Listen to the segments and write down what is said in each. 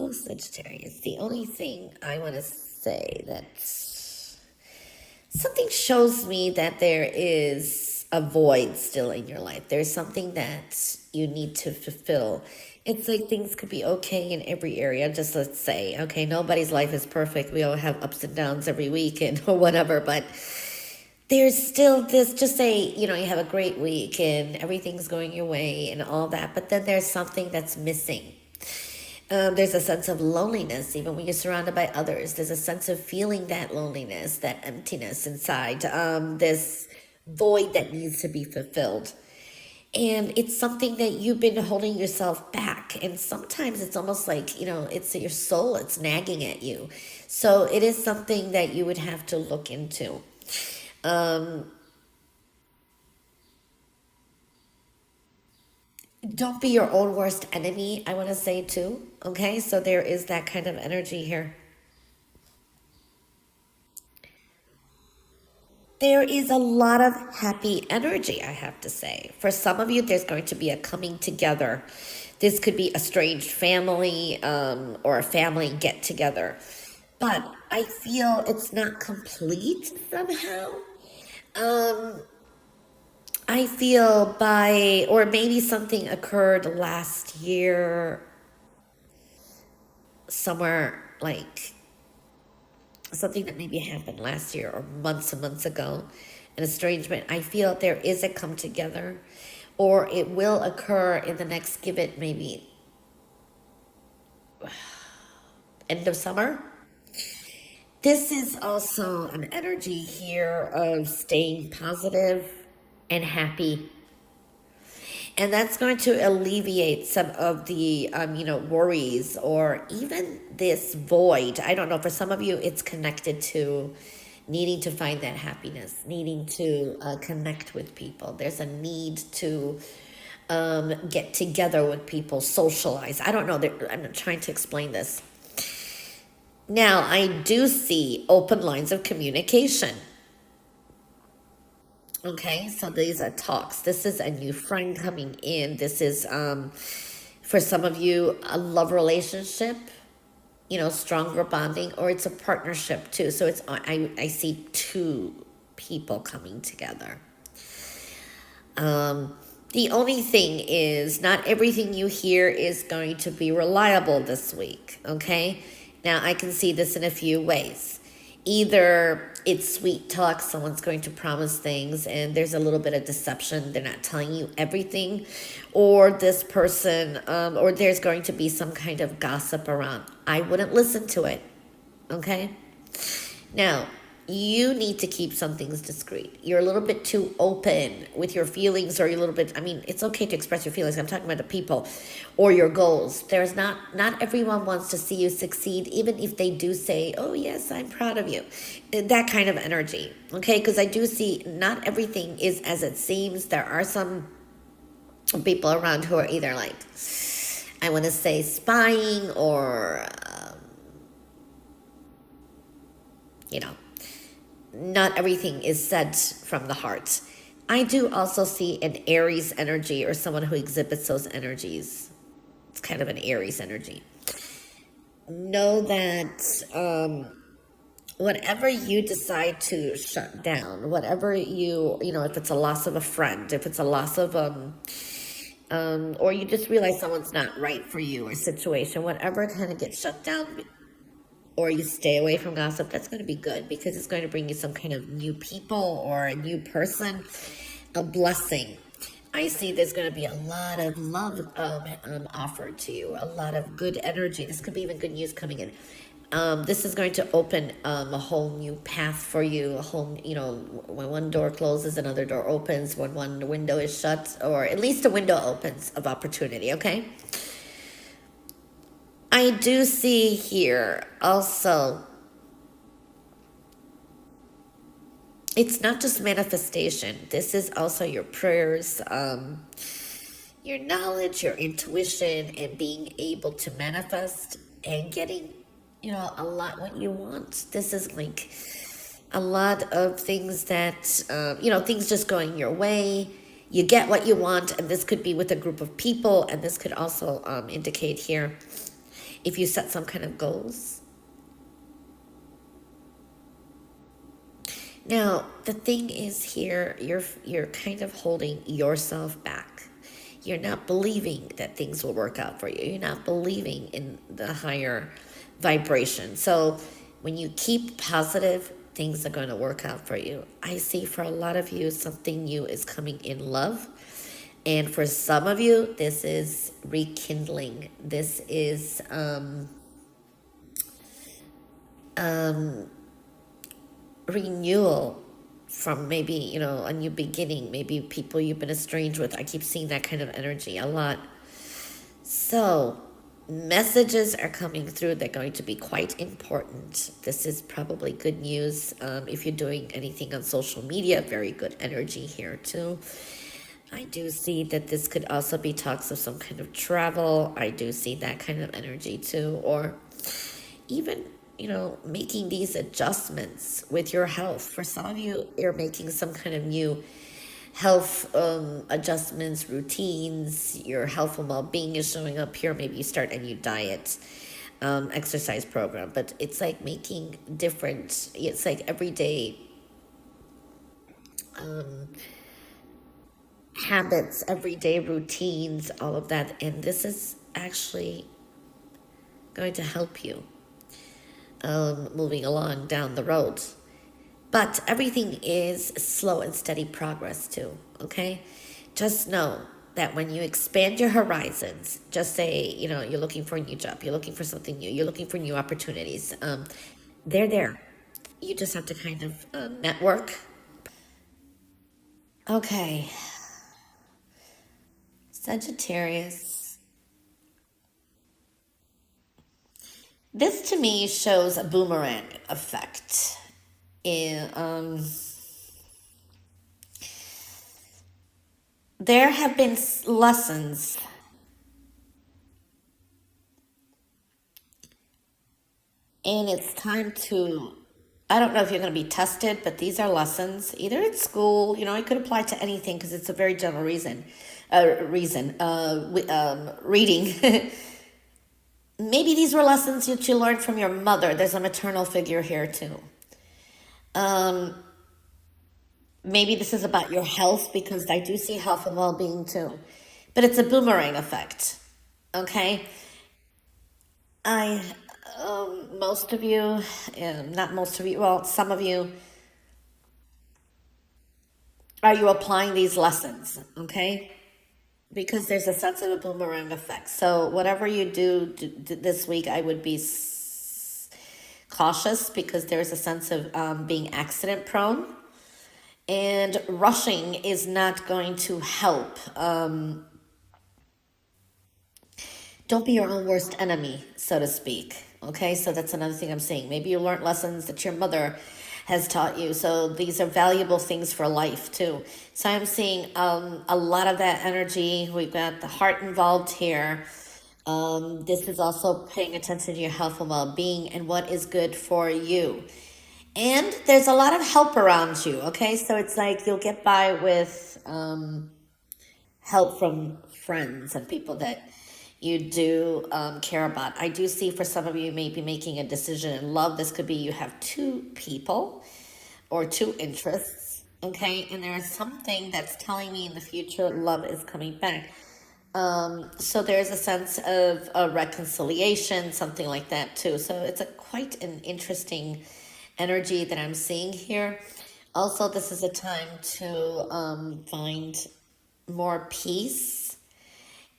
Oh, Sagittarius. The only thing I want to say that something shows me that there is a void still in your life. There's something that you need to fulfill. It's like things could be okay in every area. Just let's say, okay, nobody's life is perfect. We all have ups and downs every week and or whatever, but there's still this, just say, you know, you have a great week and everything's going your way and all that, but then there's something that's missing. There's a sense of loneliness, even when you're surrounded by others. There's a sense of feeling that loneliness, that emptiness inside, this void that needs to be fulfilled. And it's something that you've been holding yourself back. And sometimes it's almost like, you know, it's your soul, it's nagging at you. So it is something that you would have to look into. Don't be your own worst enemy, I want to say too. Okay, so there is that kind of energy here. There is a lot of happy energy, I have to say. For some of you, there's going to be a coming together. This could be a estranged family, or a family get together. But I feel it's not complete somehow. Um, I feel by, or maybe something occurred last year, somewhere like something that maybe happened last year or months and months ago, an estrangement. I feel there is a come together, or it will occur in the next, give it maybe end of summer. This is also an energy here of staying positive and happy. And that's going to alleviate some of the, worries or even this void. I don't know, for some of you, it's connected to needing to find that happiness, needing to connect with people. There's a need to get together with people, socialize. I don't know. I'm trying to explain this. Now, I do see open lines of communication. Okay, so these are talks. This is a new friend coming in. This is, for some of you, a love relationship, you know, stronger bonding, or it's a partnership too. So it's, I see two people coming together. The only thing is, not everything you hear is going to be reliable this week, okay? Now, I can see this in a few ways. Either it's sweet talk, someone's going to promise things and there's a little bit of deception, they're not telling you everything, or this person, or there's going to be some kind of gossip around. I wouldn't listen to it, okay? Now, you need to keep some things discreet. You're a little bit too open with your feelings, or you're a little bit, I mean, it's okay to express your feelings. I'm talking about the people or your goals. There's not everyone wants to see you succeed, even if they do say, oh yes, I'm proud of you. That kind of energy, okay? Because I do see not everything is as it seems. There are some people around who are either like, I want to say spying, or, you know, not everything is said from the heart. I do also see an Aries energy, or someone who exhibits those energies. It's kind of an Aries energy. Know that whatever you decide to shut down, whatever if it's a loss of a friend, if it's a loss of or you just realize someone's not right for you, or situation, whatever kind of gets shut down, or you stay away from gossip, that's going to be good, because it's going to bring you some kind of new people or a new person, a blessing. I see there's going to be a lot of love offered to you, a lot of good energy. This could be even good news coming in. This is going to open a whole new path for you, a whole, when one door closes, another door opens. When one window is shut, or at least a window opens of opportunity, okay? I do see here also, it's not just manifestation. This is also your prayers, your knowledge, your intuition, and being able to manifest and getting, a lot what you want. This is like a lot of things that, things just going your way. You get what you want, and this could be with a group of people, and this could also indicate here, if you set some kind of goals. Now, the thing is here, you're kind of holding yourself back. You're not believing that things will work out for you. You're not believing in the higher vibration. So when you keep positive, things are going to work out for you. I see for a lot of you, something new is coming in love. And for some of you, this is rekindling. This is renewal from maybe, a new beginning, maybe people you've been estranged with. I keep seeing that kind of energy a lot. So messages are coming through. They're going to be quite important. This is probably good news. If you're doing anything on social media, very good energy here too. I do see that this could also be talks of some kind of travel. I do see that kind of energy too. Or even, making these adjustments with your health. For some of you, you're making some kind of new health adjustments, routines. Your health and well-being is showing up here. Maybe you start a new diet, exercise program. But it's like making different, it's like everyday habits, everyday routines, all of that. And this is actually going to help you moving along down the road. But everything is slow and steady progress too, okay? Just know that when you expand your horizons, just say, you're looking for a new job, you're looking for something new, you're looking for new opportunities. They're there. You just have to kind of network. Okay, Sagittarius. This to me shows a boomerang effect. In, there have been lessons, and it's time to. I don't know if you're going to be tested, but these are lessons. Either at school, it could apply to anything because it's a very general reading. Maybe these were lessons that you learned from your mother. There's a maternal figure here too. Maybe this is about your health because I do see health and well-being too. But it's a boomerang effect. Okay? I, most of you, not most of you, well, some of you, are you applying these lessons? Okay? Because there's a sense of a boomerang effect. So whatever you do this week, I would be cautious because there's a sense of being accident prone. And rushing is not going to help. Don't be your own worst enemy, so to speak. Okay, so that's another thing I'm saying. Maybe you learned lessons that your mother has taught you. So these are valuable things for life too. So I'm seeing a lot of that energy. We've got the heart involved here. This is also paying attention to your health and well-being and what is good for you. And there's a lot of help around you, okay? So it's like you'll get by with help from friends and people that you do care about. I do see for some of you may be making a decision in love. This could be you have two people or two interests, okay? And there is something that's telling me in the future love is coming back. So there's a sense of a reconciliation, something like that too. So it's a quite an interesting energy that I'm seeing here. Also, this is a time to find more peace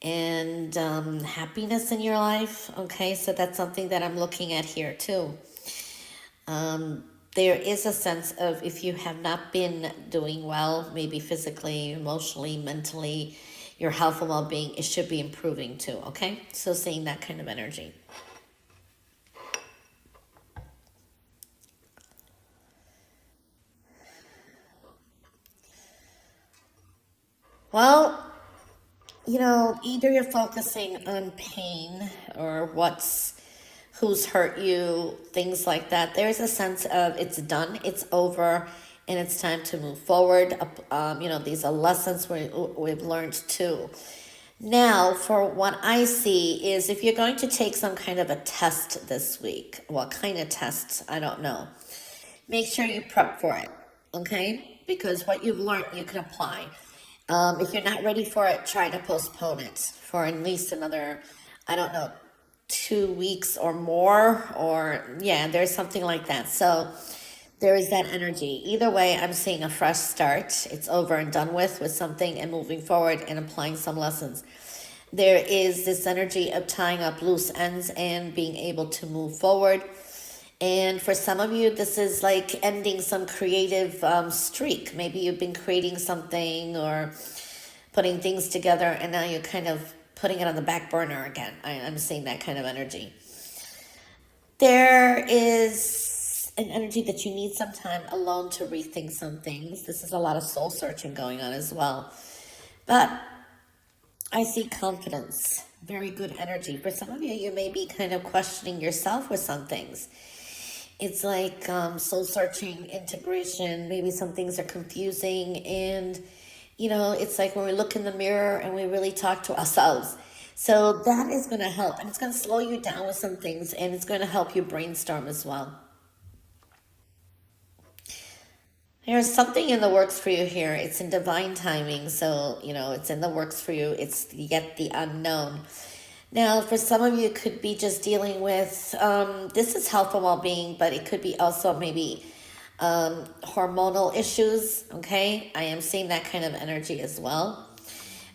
and happiness in your life. Okay, so that's something that I'm looking at here too. There is a sense of if you have not been doing well, maybe physically, emotionally, mentally, your health and well-being, it should be improving too, okay? So seeing that kind of energy. Well, either you're focusing on pain or who's hurt you, things like that. There's a sense of it's done, it's over, and it's time to move forward. These are lessons we've learned too. Now, for what I see is if you're going to take some kind of a test this week, what kind of test, I don't know. Make sure you prep for it, okay? Because what you've learned, you can apply. If you're not ready for it, try to postpone it for at least another, I don't know, 2 weeks or more, or yeah, there's something like that. So there is that energy. Either way, I'm seeing a fresh start. It's over and done with something and moving forward and applying some lessons. There is this energy of tying up loose ends and being able to move forward. And for some of you, this is like ending some creative streak. Maybe you've been creating something or putting things together, and now you're kind of putting it on the back burner again. I'm seeing that kind of energy. There is an energy that you need some time alone to rethink some things. This is a lot of soul searching going on as well. But I see confidence, very good energy. For some of you, you may be kind of questioning yourself with some things. It's like soul searching, integration. Maybe some things are confusing. And, it's like when we look in the mirror and we really talk to ourselves. So that is going to help. And it's going to slow you down with some things. And it's going to help you brainstorm as well. There's something in the works for you here. It's in divine timing. So, it's in the works for you. It's yet the unknown. Now, for some of you, it could be just dealing with this is health and well being, but it could be also maybe hormonal issues. Okay. I am seeing that kind of energy as well.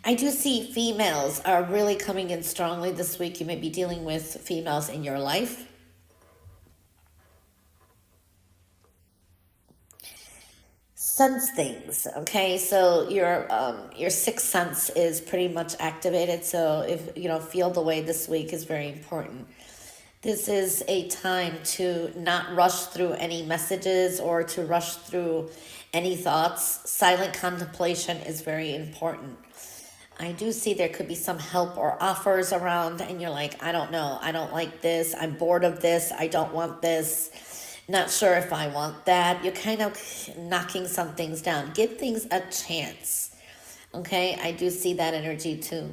I do see females are really coming in strongly this week. You may be dealing with females in your life. Sense things, okay? So your sixth sense is pretty much activated. So if you don't feel the way this week is very important. This is a time to not rush through any messages or to rush through any thoughts. Silent contemplation is very important. I do see there could be some help or offers around, and you're like, I don't know, I don't like this, I'm bored of this, I don't want this, not sure if I want that. You're kind of knocking some things down. Give things a chance. Okay, I do see that energy too.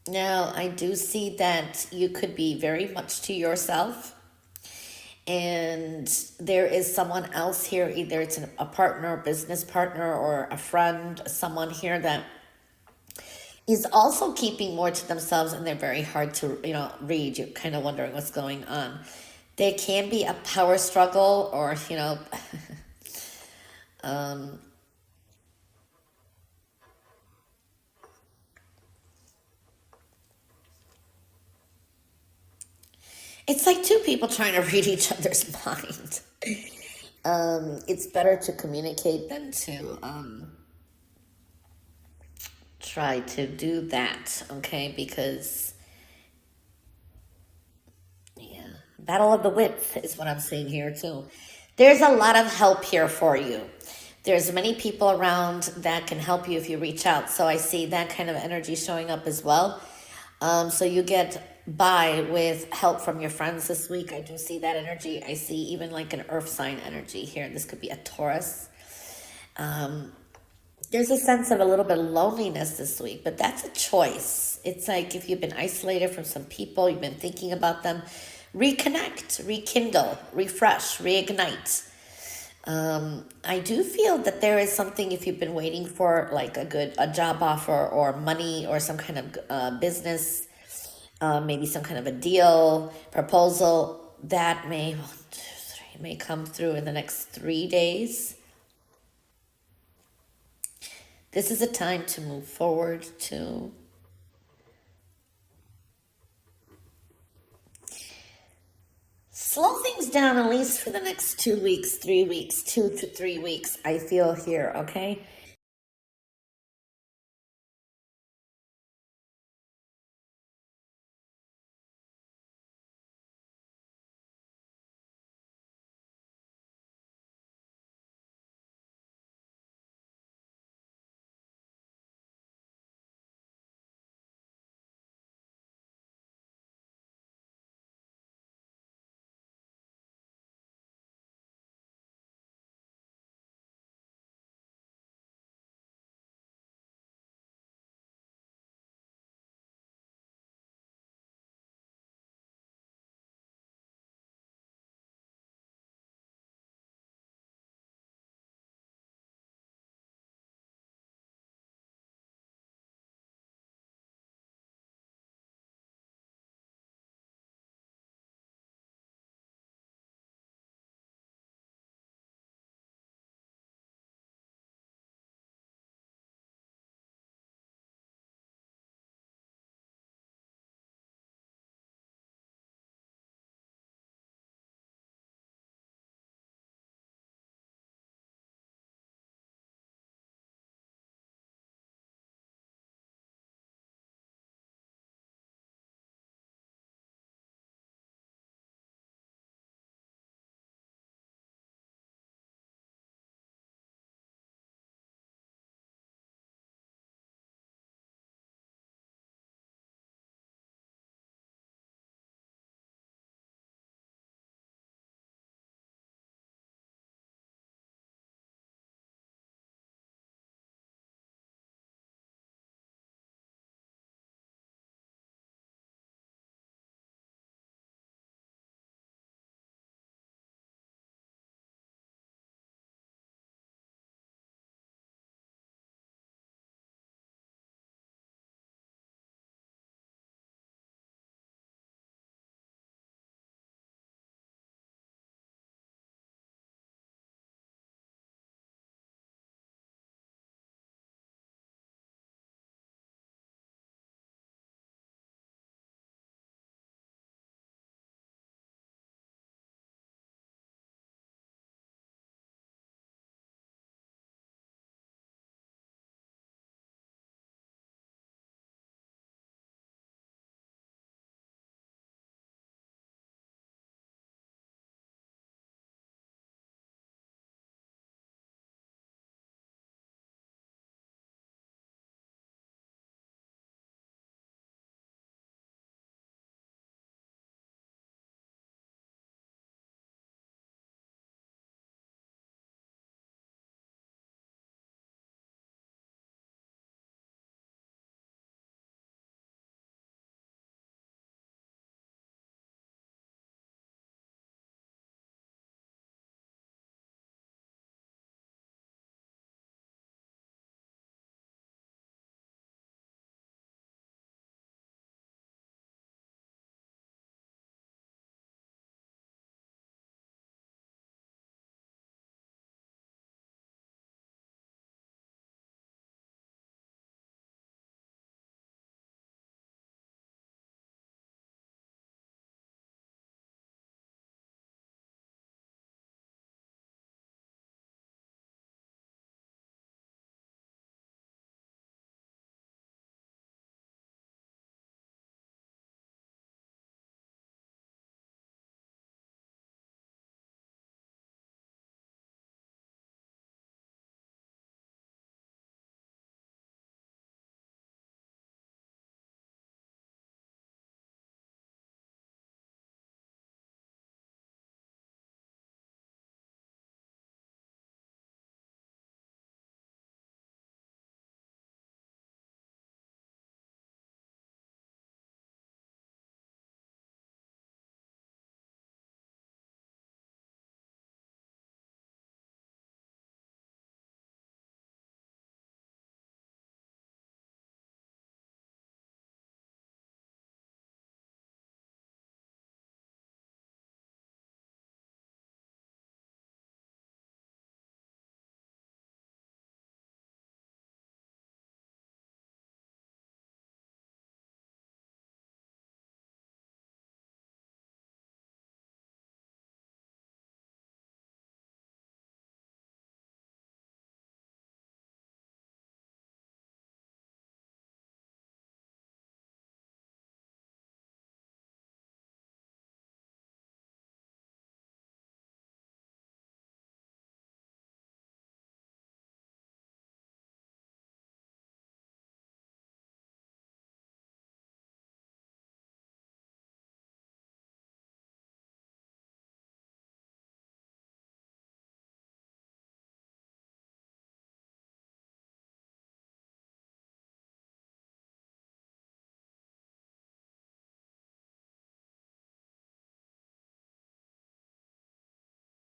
Now, I do see that you could be very much to yourself, and there is someone else here, either it's a partner, a business partner, or a friend, someone here that is also keeping more to themselves, and they're very hard to read. You're kind of wondering what's going on. There can be a power struggle, or it's like two people trying to read each other's mind. It's better to communicate than to try to do that, okay? Because yeah, battle of the wits is what I'm seeing here too. There's a lot of help here for you. There's many people around that can help you if you reach out. So I see that kind of energy showing up as well. So you get by with help from your friends this week. I do see that energy. I see even like an earth sign energy here. This could be a Taurus. There's a sense of a little bit of loneliness this week, but that's a choice. It's like if you've been isolated from some people, you've been thinking about them, reconnect, rekindle, refresh, reignite. I do feel that there is something, if you've been waiting for like a job offer or money or some kind of business, maybe some kind of a deal, proposal, that may come through in the next 3 days. This is a time to move forward, to slow things down at least for the next 2 weeks, 3 weeks, 2 to 3 weeks, I feel here, okay?